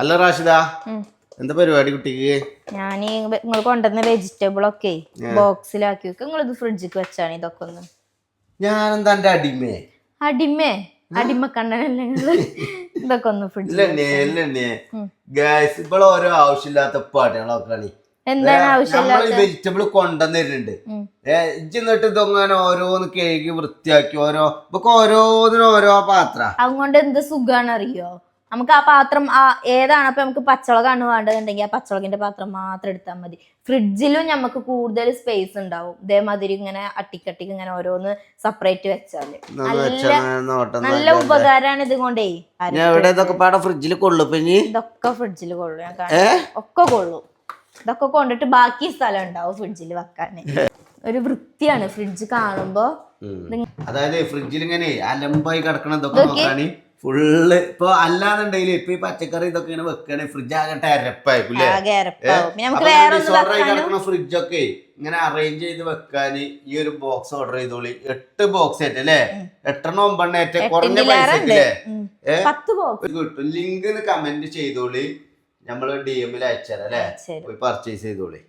അല്ല റാഷിദ, എന്താ പരിപാടി കുട്ടിക്ക്? ഞാൻ നിങ്ങൾ കൊണ്ടുവന്ന വെജിറ്റബിൾ ഒക്കെ ബോക്സിലാക്കി വെക്കും. നിങ്ങൾ ഇത് ഫ്രിഡ്ജിക്ക് വെച്ചാണ് ഇതൊക്കെ ഒന്ന്. ഞാനെന്താ എന്റെ അടിമേ? അടിമ കണ്ണനല്ലേ ഇതൊക്കെ ഒന്ന് ഫ്രിഡ്ജിൽ. ഇപ്പോൾ ഓരോ ആവശ്യമില്ലാത്ത പാട്ടുകളൊക്കെ എന്താണ് ആവശ്യമില്ലാത്ത വെജിറ്റബിൾ കൊണ്ടുവന്നിട്ടുണ്ട്. എന്നിട്ട് ഇതൊങ്ങനെ ഓരോന്ന് കേക്ക് വൃത്തിയാക്കി ഓരോന്നിനും ഓരോ പാത്രം. അതുകൊണ്ട് എന്ത് സുഖാണ് അറിയോ? നമുക്ക് ആ പാത്രം ഏതാണ് അപ്പൊ നമുക്ക് പച്ചവളകാണ് വേണ്ടതുണ്ടെങ്കിൽ ആ പച്ചവളകിന്റെ പാത്രം മാത്രം എടുത്താൽ മതി. ഫ്രിഡ്ജിലും നമുക്ക് കൂടുതൽ സ്പേസ് ഉണ്ടാവും. ഇതേമാതിരി ഇങ്ങനെ അട്ടിക്കട്ടിക്ക് ഇങ്ങനെ ഓരോന്ന് സെപ്പറേറ്റ് വെച്ചാല് നല്ല ഉപകാരമാണ് ഇത് കൊണ്ടേ. ഫ്രിഡ്ജിൽ കൊള്ളു ഇതൊക്കെ ഫ്രിഡ്ജിൽ കൊള്ളു. ഞാൻ ഒക്കെ കൊള്ളു. ഇതൊക്കെ കൊണ്ടിട്ട് ബാക്കി സ്ഥലം ഉണ്ടാവും ഫ്രിഡ്ജിൽ വെക്കാന്. ഒരു വൃത്തിയാണ് ഫ്രിഡ്ജ് കാണുമ്പോ. അതായത് ഫ്രിഡ്ജിൽ ഇങ്ങനെ അലമ്പായി കിടക്കണം ഇതൊക്കെ നോക്കാണ് ഫുള്ള്. ഇപ്പൊ അല്ലാന്നുണ്ടെങ്കിൽ ഇപ്പൊ ഈ പച്ചക്കറി ഇതൊക്കെ ഇങ്ങനെ വെക്കണേ ഫ്രിഡ്ജ് ആകെ ടരപ്പായിക്കൂലേ. കിടക്കുന്ന ഫ്രിഡ്ജൊക്കെ ഇങ്ങനെ അറേഞ്ച് ചെയ്ത് വെക്കാന് ഈ ഒരു ബോക്സ് ഓർഡർ ചെയ്തോളി. 8 ബോക്സ് ആയിട്ട് അല്ലേ? 8 9 കുറഞ്ഞ പൈസക്കില്ലേ കിട്ടും. ലിങ്ക് കമന്റ് ചെയ്തോളി, നമ്മള് DM-ൽ അയച്ചാലേ പോയി പർച്ചേസ് ചെയ്തോളി.